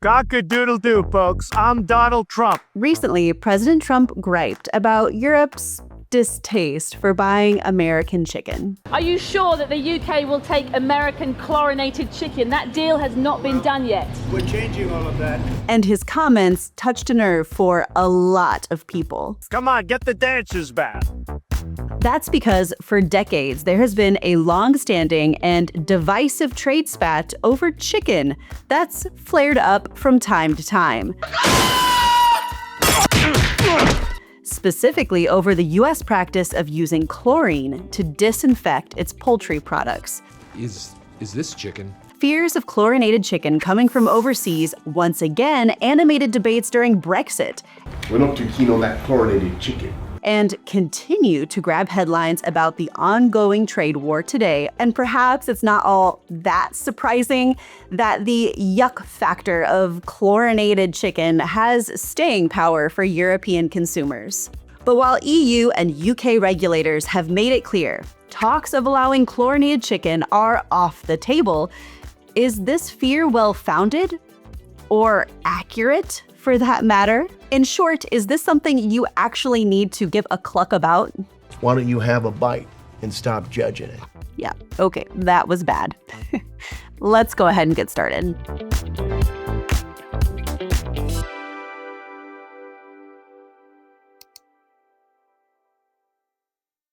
Cock-a-doodle-doo, folks. I'm Donald Trump. Recently, President Trump griped about Europe's distaste for buying American chicken. Are you sure that the UK will take American chlorinated chicken? That deal has not been done yet. We're changing all of that. And his comments touched a nerve for a lot of people. Come on, get the dancers back. That's because for decades, there has been a long-standing and divisive trade spat over chicken that's flared up from time to time. Specifically over the U.S. practice of using chlorine to disinfect its poultry products. Is this chicken? Fears of chlorinated chicken coming from overseas once again animated debates during Brexit. We're not too keen on that chlorinated chicken. And continue to grab headlines about the ongoing trade war today. And perhaps it's not all that surprising that the yuck factor of chlorinated chicken has staying power for European consumers. But while EU and UK regulators have made it clear, talks of allowing chlorinated chicken are off the table, is this fear well-founded? Or accurate, for that matter? In short, is this something you actually need to give a cluck about? Why don't you have a bite and stop judging it? Yeah, okay, that was bad. Let's go ahead and get started.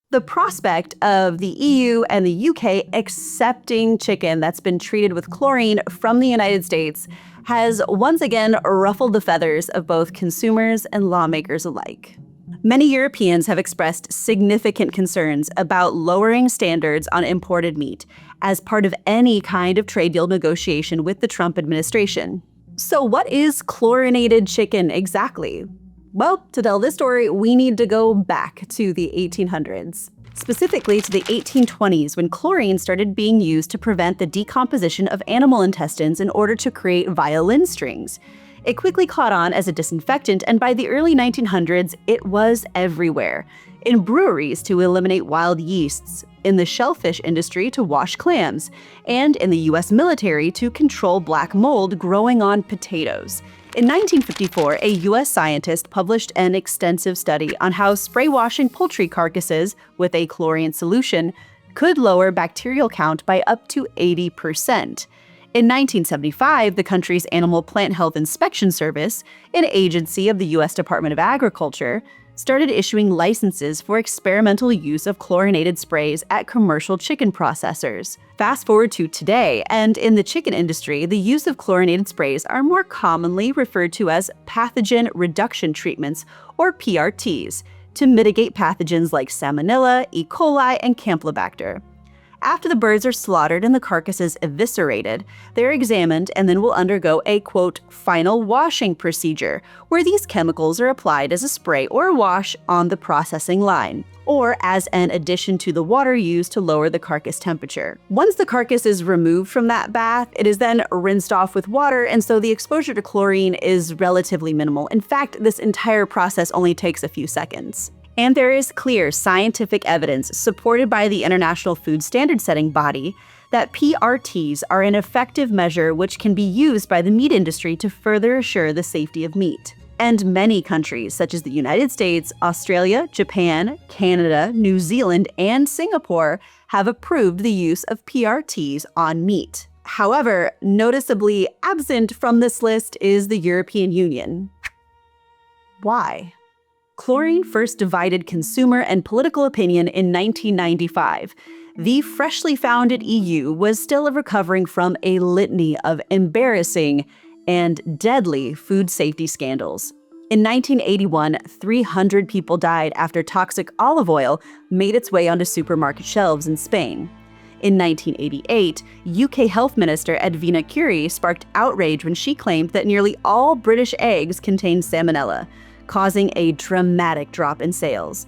The prospect of the EU and the UK accepting chicken that's been treated with chlorine from the United States has once again ruffled the feathers of both consumers and lawmakers alike. Many Europeans have expressed significant concerns about lowering standards on imported meat as part of any kind of trade deal negotiation with the Trump administration. So what is chlorinated chicken exactly? Well, to tell this story, we need to go back to the 1800s. Specifically to the 1820s, when chlorine started being used to prevent the decomposition of animal intestines in order to create violin strings. It quickly caught on as a disinfectant, and by the early 1900s, it was everywhere. In breweries to eliminate wild yeasts, in the shellfish industry to wash clams, and in the US military to control black mold growing on potatoes. In 1954, a U.S. scientist published an extensive study on how spray washing poultry carcasses with a chlorine solution could lower bacterial count by up to 80%. In 1975, the country's Animal Plant Health Inspection Service, an agency of the U.S. Department of Agriculture, started issuing licenses for experimental use of chlorinated sprays at commercial chicken processors. Fast forward to today, and in the chicken industry, the use of chlorinated sprays are more commonly referred to as pathogen reduction treatments, or PRTs, to mitigate pathogens like Salmonella, E. coli, and Campylobacter. After the birds are slaughtered and the carcasses eviscerated, they're examined and then will undergo a, quote, final washing procedure, where these chemicals are applied as a spray or wash on the processing line, or as an addition to the water used to lower the carcass temperature. Once the carcass is removed from that bath, it is then rinsed off with water, and so the exposure to chlorine is relatively minimal. In fact, this entire process only takes a few seconds. And there is clear scientific evidence supported by the International Food Standard Setting Body that PRTs are an effective measure which can be used by the meat industry to further assure the safety of meat. And many countries, such as the United States, Australia, Japan, Canada, New Zealand, and Singapore, have approved the use of PRTs on meat. However, noticeably absent from this list is the European Union. Why? Chlorine first divided consumer and political opinion in 1995. The freshly founded EU was still recovering from a litany of embarrassing and deadly food safety scandals. In 1981, 300 people died after toxic olive oil made its way onto supermarket shelves in Spain. In 1988, UK Health Minister Edwina Curie sparked outrage when she claimed that nearly all British eggs contained Salmonella, causing a dramatic drop in sales.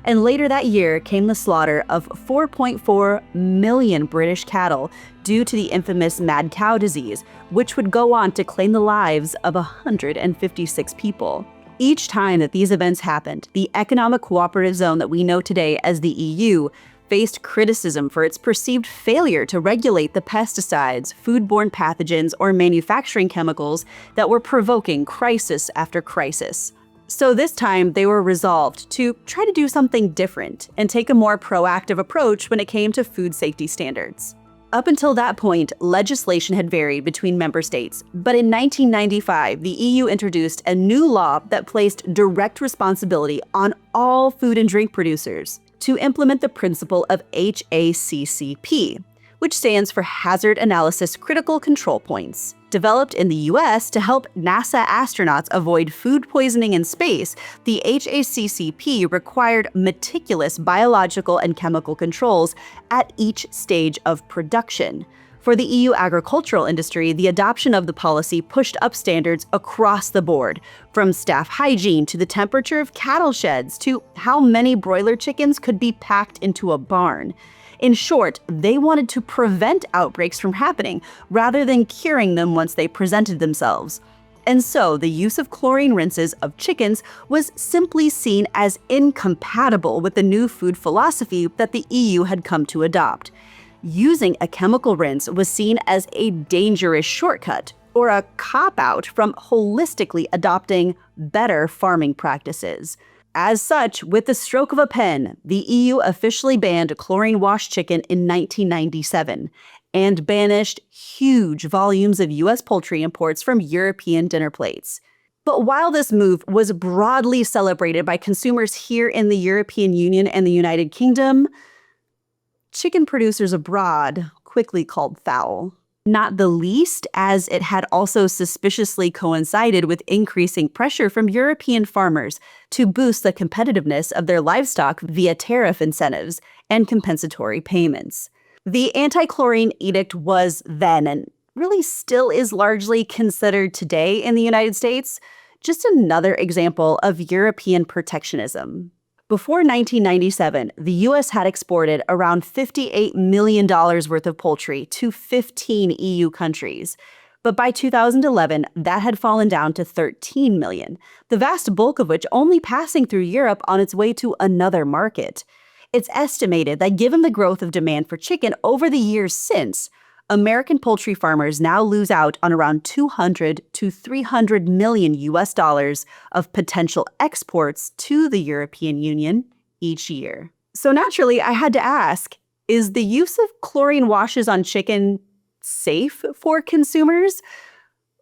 And later that year came the slaughter of 4.4 million British cattle due to the infamous mad cow disease, which would go on to claim the lives of 156 people. Each time that these events happened, the economic cooperative zone that we know today as the EU faced criticism for its perceived failure to regulate the pesticides, foodborne pathogens, or manufacturing chemicals that were provoking crisis after crisis. So this time, they were resolved to try to do something different and take a more proactive approach when it came to food safety standards. Up until that point, legislation had varied between member states, but in 1995, the EU introduced a new law that placed direct responsibility on all food and drink producers to implement the principle of HACCP, which stands for Hazard Analysis Critical Control Points. Developed in the US to help NASA astronauts avoid food poisoning in space, the HACCP required meticulous biological and chemical controls at each stage of production. For the EU agricultural industry, the adoption of the policy pushed up standards across the board, from staff hygiene to the temperature of cattle sheds to how many broiler chickens could be packed into a barn. In short, they wanted to prevent outbreaks from happening rather than curing them once they presented themselves. And so the use of chlorine rinses of chickens was simply seen as incompatible with the new food philosophy that the EU had come to adopt. Using a chemical rinse was seen as a dangerous shortcut or a cop-out from holistically adopting better farming practices. As such, with the stroke of a pen, the EU officially banned chlorine-washed chicken in 1997 and banished huge volumes of US poultry imports from European dinner plates. But while this move was broadly celebrated by consumers here in the European Union and the United Kingdom, chicken producers abroad quickly called foul. Not the least, as it had also suspiciously coincided with increasing pressure from European farmers to boost the competitiveness of their livestock via tariff incentives and compensatory payments. The anti-chlorine edict was then, and really still is largely considered today in the United States, just another example of European protectionism. Before 1997, the US had exported around $58 million worth of poultry to 15 EU countries. But by 2011, that had fallen down to 13 million, the vast bulk of which only passing through Europe on its way to another market. It's estimated that given the growth of demand for chicken over the years since, American poultry farmers now lose out on around 200 to 300 million US dollars of potential exports to the European Union each year. So naturally, I had to ask, is the use of chlorine washes on chicken safe for consumers?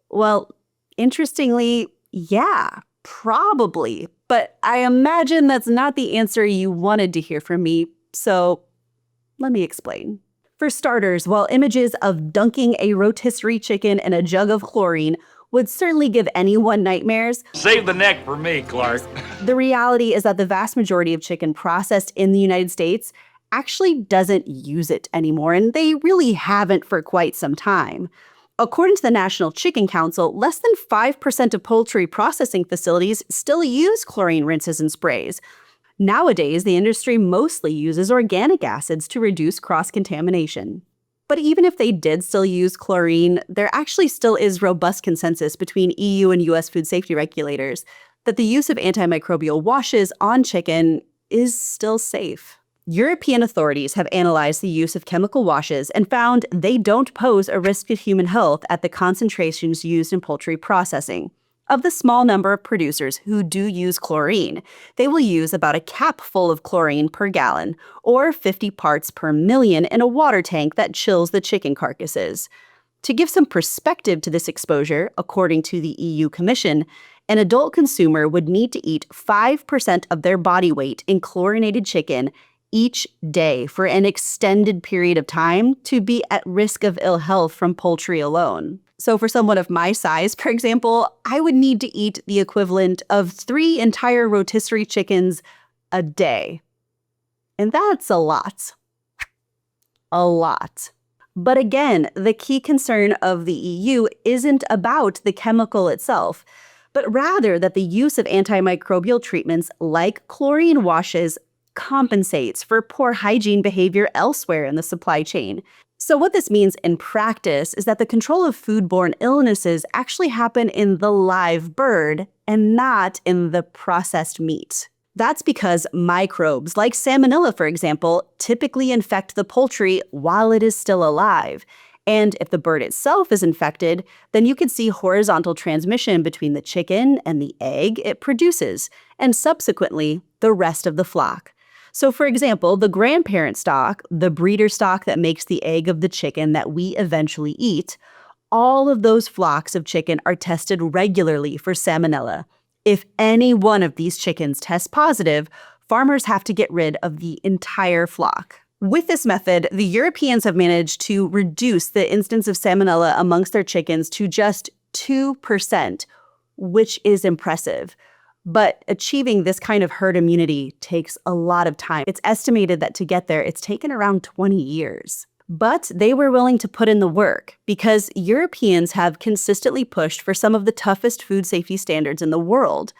Well, interestingly, yeah, probably. But I imagine that's not the answer you wanted to hear from me, so let me explain. For starters, while images of dunking a rotisserie chicken in a jug of chlorine would certainly give anyone nightmares, save the neck for me, Clark. The reality is that the vast majority of chicken processed in the United States actually doesn't use it anymore, and they really haven't for quite some time. According to the National Chicken Council, less than 5% of poultry processing facilities still use chlorine rinses and sprays. Nowadays, the industry mostly uses organic acids to reduce cross-contamination. But even if they did still use chlorine, there actually still is robust consensus between EU and US food safety regulators that the use of antimicrobial washes on chicken is still safe. European authorities have analyzed the use of chemical washes and found they don't pose a risk to human health at the concentrations used in poultry processing. Of the small number of producers who do use chlorine, they will use about a cap full of chlorine per gallon, or 50 parts per million in a water tank that chills the chicken carcasses. To give some perspective to this exposure, according to the EU Commission, an adult consumer would need to eat 5% of their body weight in chlorinated chicken each day for an extended period of time to be at risk of ill health from poultry alone. So for someone of my size, for example, I would need to eat the equivalent of 3 entire rotisserie chickens a day. And that's a lot. A lot. But again, the key concern of the EU isn't about the chemical itself, but rather that the use of antimicrobial treatments like chlorine washes compensates for poor hygiene behavior elsewhere in the supply chain. So what this means in practice is that the control of foodborne illnesses actually happen in the live bird and not in the processed meat. That's because microbes, like Salmonella for example, typically infect the poultry while it is still alive. And if the bird itself is infected, then you can see horizontal transmission between the chicken and the egg it produces, and subsequently, the rest of the flock. So for example, the grandparent stock, the breeder stock that makes the egg of the chicken that we eventually eat, all of those flocks of chicken are tested regularly for Salmonella. If any one of these chickens tests positive, farmers have to get rid of the entire flock. With this method, the Europeans have managed to reduce the instance of Salmonella amongst their chickens to just 2%, which is impressive. But achieving this kind of herd immunity takes a lot of time. It's estimated that to get there, it's taken around 20 years. But they were willing to put in the work because Europeans have consistently pushed for some of the toughest food safety standards in the world.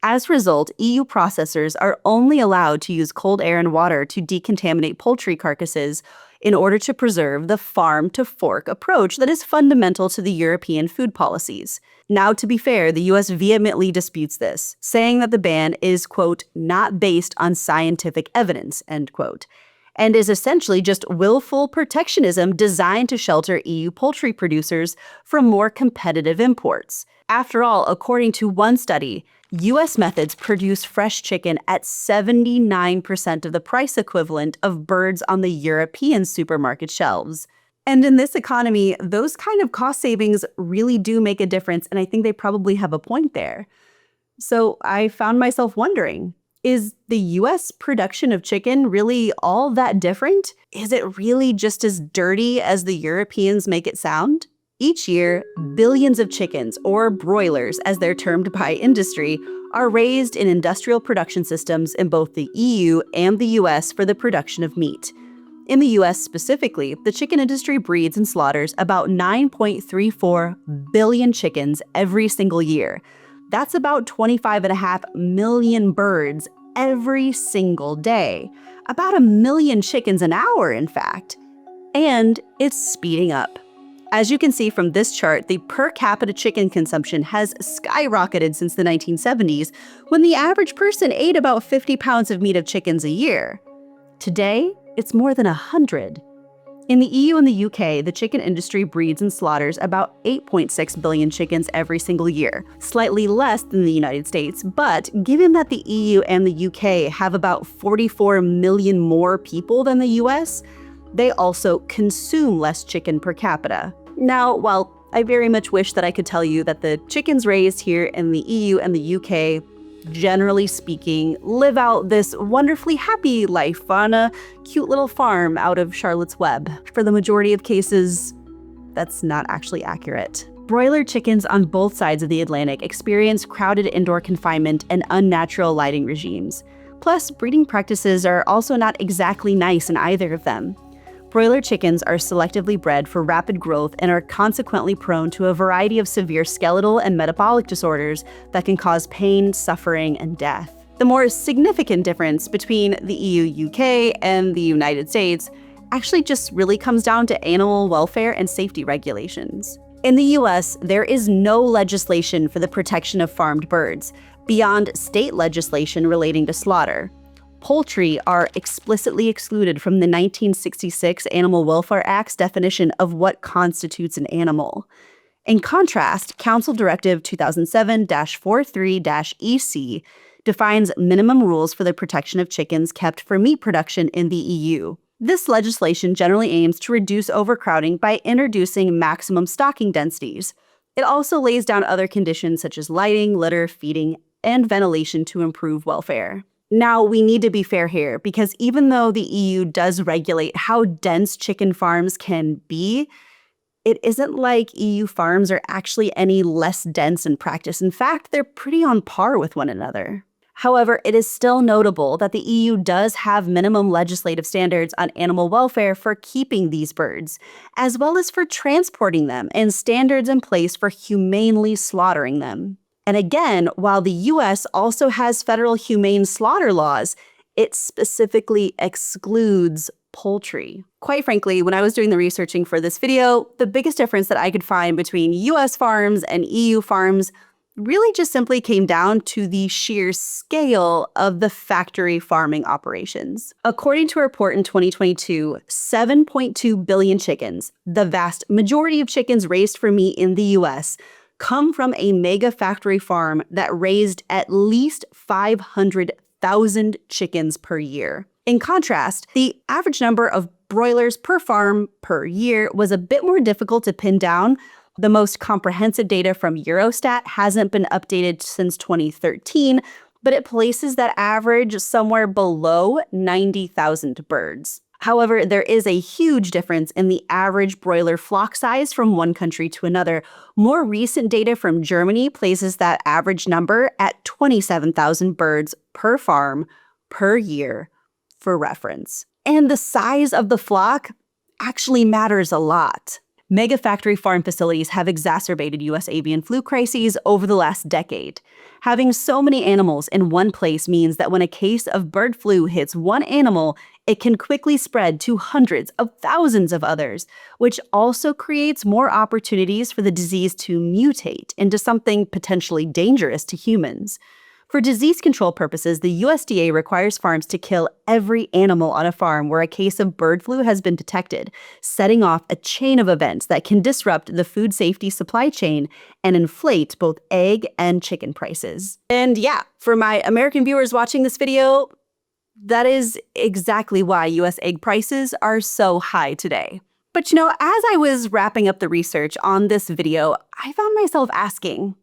As a result, EU processors are only allowed to use cold air and water to decontaminate poultry carcasses in order to preserve the farm-to-fork approach that is fundamental to the European food policies. Now, to be fair, the US vehemently disputes this, saying that the ban is, quote, not based on scientific evidence, end quote, and is essentially just willful protectionism designed to shelter EU poultry producers from more competitive imports. After all, according to one study, U.S. methods produce fresh chicken at 79% of the price equivalent of birds on the European supermarket shelves. And in this economy, those kind of cost savings really do make a difference, and I think they probably have a point there. So I found myself wondering, is the U.S. production of chicken really all that different? Is it really just as dirty as the Europeans make it sound? Each year, billions of chickens, or broilers as they're termed by industry, are raised in industrial production systems in both the EU and the US for the production of meat. In the US specifically, the chicken industry breeds and slaughters about 9.34 billion chickens every single year. That's about 25.5 million birds every single day. About 1 million chickens an hour, in fact. And it's speeding up. As you can see from this chart, the per capita chicken consumption has skyrocketed since the 1970s, when the average person ate about 50 pounds of meat of chickens a year. Today, it's more than 100. In the EU and the UK, the chicken industry breeds and slaughters about 8.6 billion chickens every single year, slightly less than the United States, but given that the EU and the UK have about 44 million more people than the US, they also consume less chicken per capita. Now, while I very much wish that I could tell you that the chickens raised here in the EU and the UK, generally speaking, live out this wonderfully happy life on a cute little farm out of Charlotte's Web, for the majority of cases, that's not actually accurate. Broiler chickens on both sides of the Atlantic experience crowded indoor confinement and unnatural lighting regimes. Plus, breeding practices are also not exactly nice in either of them. Broiler chickens are selectively bred for rapid growth and are consequently prone to a variety of severe skeletal and metabolic disorders that can cause pain, suffering, and death. The more significant difference between the EU, UK, and the United States actually just really comes down to animal welfare and safety regulations. In the US, there is no legislation for the protection of farmed birds, beyond state legislation relating to slaughter. Poultry are explicitly excluded from the 1966 Animal Welfare Act's definition of what constitutes an animal. In contrast, Council Directive 2007-43-EC defines minimum rules for the protection of chickens kept for meat production in the EU. This legislation generally aims to reduce overcrowding by introducing maximum stocking densities. It also lays down other conditions such as lighting, litter, feeding, and ventilation to improve welfare. Now, we need to be fair here, because even though the EU does regulate how dense chicken farms can be, it isn't like EU farms are actually any less dense in practice. In fact, they're pretty on par with one another. However, it is still notable that the EU does have minimum legislative standards on animal welfare for keeping these birds, as well as for transporting them, and standards in place for humanely slaughtering them. And again, while the US also has federal humane slaughter laws, it specifically excludes poultry. Quite frankly, when I was doing the researching for this video, the biggest difference that I could find between US farms and EU farms really just simply came down to the sheer scale of the factory farming operations. According to a report in 2022, 7.2 billion chickens, the vast majority of chickens raised for meat in the US, come from a mega factory farm that raised at least 500,000 chickens per year. In contrast, the average number of broilers per farm per year was a bit more difficult to pin down. The most comprehensive data from Eurostat hasn't been updated since 2013, but it places that average somewhere below 90,000 birds. However, there is a huge difference in the average broiler flock size from one country to another. More recent data from Germany places that average number at 27,000 birds per farm per year, for reference. And the size of the flock actually matters a lot. Mega factory farm facilities have exacerbated U.S. avian flu crises over the last decade. Having so many animals in one place means that when a case of bird flu hits one animal, it can quickly spread to hundreds of thousands of others, which also creates more opportunities for the disease to mutate into something potentially dangerous to humans. For disease control purposes, the USDA requires farms to kill every animal on a farm where a case of bird flu has been detected, setting off a chain of events that can disrupt the food safety supply chain and inflate both egg and chicken prices. And yeah, for my American viewers watching this video, that is exactly why US egg prices are so high today. But you know, as I was wrapping up the research on this video, I found myself asking,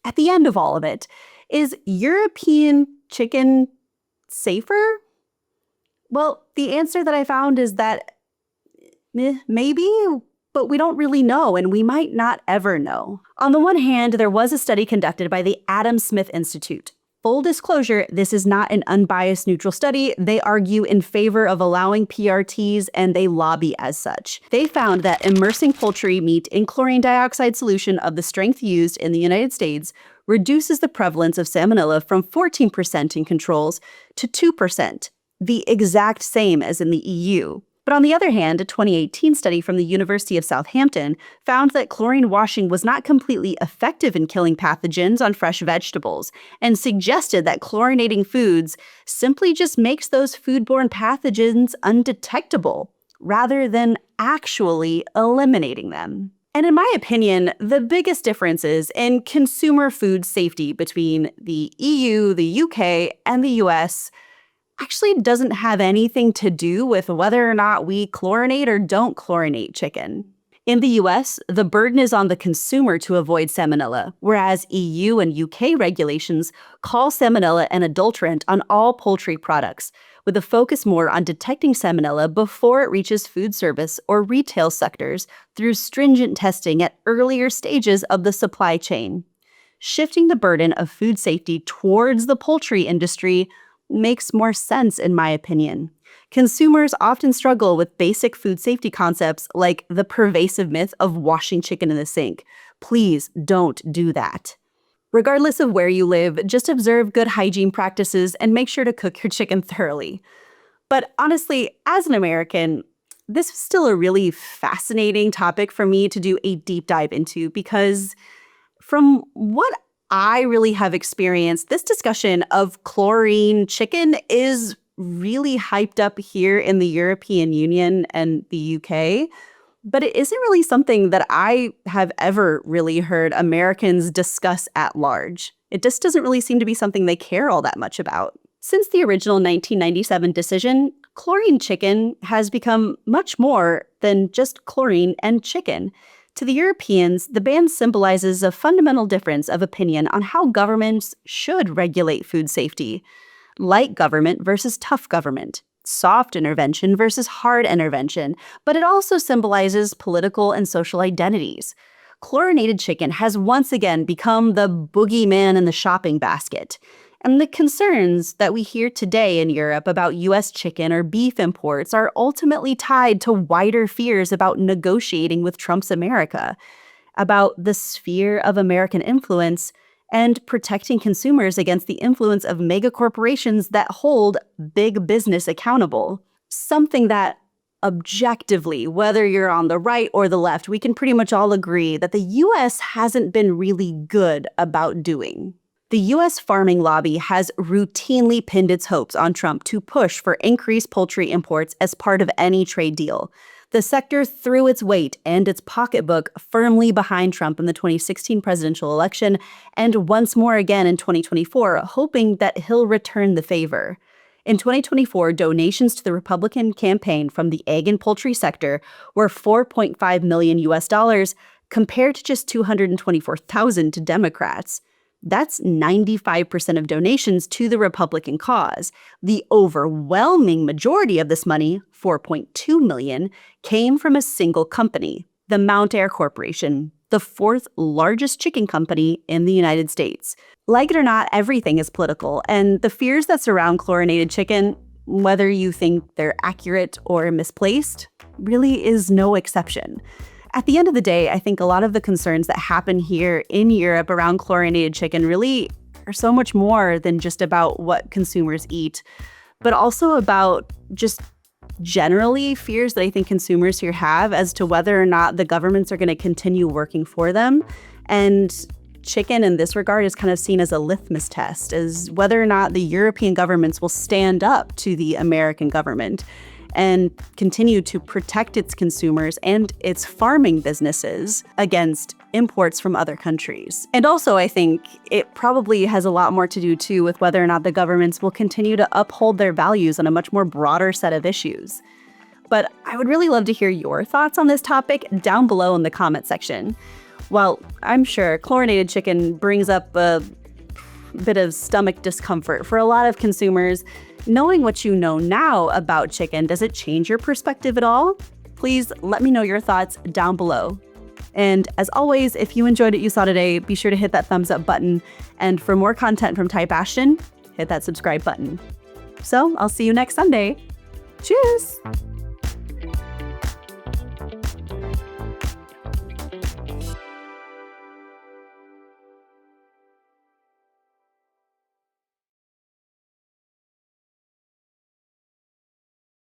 at the end of all of it, is European chicken safer? Well, the answer that I found is that maybe, but we don't really know, and we might not ever know. On the one hand, there was a study conducted by the Adam Smith Institute. Full disclosure, this is not an unbiased neutral study. They argue in favor of allowing PRTs, and they lobby as such. They found that immersing poultry meat in chlorine dioxide solution of the strength used in the United States reduces the prevalence of Salmonella from 14% in controls to 2%, the exact same as in the EU. But on the other hand, a 2018 study from the University of Southampton found that chlorine washing was not completely effective in killing pathogens on fresh vegetables, and suggested that chlorinating foods simply just makes those foodborne pathogens undetectable, rather than actually eliminating them. And in my opinion, the biggest differences in consumer food safety between the EU, the UK, and the US actually doesn't have anything to do with whether or not we chlorinate or don't chlorinate chicken. In the US, the burden is on the consumer to avoid Salmonella, whereas EU and UK regulations call Salmonella an adulterant on all poultry products, with a focus more on detecting Salmonella before it reaches food service or retail sectors through stringent testing at earlier stages of the supply chain. Shifting the burden of food safety towards the poultry industry makes more sense, in my opinion. Consumers often struggle with basic food safety concepts like the pervasive myth of washing chicken in the sink. Please don't do that. Regardless of where you live, just observe good hygiene practices and make sure to cook your chicken thoroughly. But honestly, as an American, this was still a really fascinating topic for me to do a deep dive into, because from what I really have experienced, this discussion of chlorine chicken is really hyped up here in the European Union and the UK, but it isn't really something that I have ever really heard Americans discuss at large. It just doesn't really seem to be something they care all that much about. Since the original 1997 decision, chlorine chicken has become much more than just chlorine and chicken. To the Europeans, the ban symbolizes a fundamental difference of opinion on how governments should regulate food safety. Light government versus tough government. Soft intervention versus hard intervention. But it also symbolizes political and social identities. Chlorinated chicken has once again become the boogeyman in the shopping basket. And the concerns that we hear today in Europe about U.S. chicken or beef imports are ultimately tied to wider fears about negotiating with Trump's America, about the sphere of American influence, and protecting consumers against the influence of mega corporations that hold big business accountable. Something that objectively, whether you're on the right or the left, we can pretty much all agree that the U.S. hasn't been really good about doing. The U.S. farming lobby has routinely pinned its hopes on Trump to push for increased poultry imports as part of any trade deal. The sector threw its weight and its pocketbook firmly behind Trump in the 2016 presidential election, and once more again in 2024, hoping that he'll return the favor. In 2024, donations to the Republican campaign from the egg and poultry sector were $4.5 million US, compared to just $224,000 to Democrats. That's 95% of donations to the Republican cause. The overwhelming majority of this money, $4.2 million, came from a single company, the Mount Air Corporation, the fourth largest chicken company in the United States. Like it or not, everything is political, and the fears that surround chlorinated chicken, whether you think they're accurate or misplaced, really is no exception. At the end of the day, I think a lot of the concerns that happen here in Europe around chlorinated chicken really are so much more than just about what consumers eat, but also about just generally fears that I think consumers here have as to whether or not the governments are going to continue working for them. And chicken in this regard is kind of seen as a litmus test, as whether or not the European governments will stand up to the American government and continue to protect its consumers and its farming businesses against imports from other countries. And also, I think it probably has a lot more to do, too, with whether or not the governments will continue to uphold their values on a much more broader set of issues. But I would really love to hear your thoughts on this topic down below in the comment section. While I'm sure chlorinated chicken brings up a bit of stomach discomfort for a lot of consumers, knowing what you know now about chicken, does it change your perspective at all? Please let me know your thoughts down below. And as always, if you enjoyed what you saw today, be sure to hit that thumbs up button. And for more content from Type Ashton, hit that subscribe button. So I'll see you next Sunday. Cheers!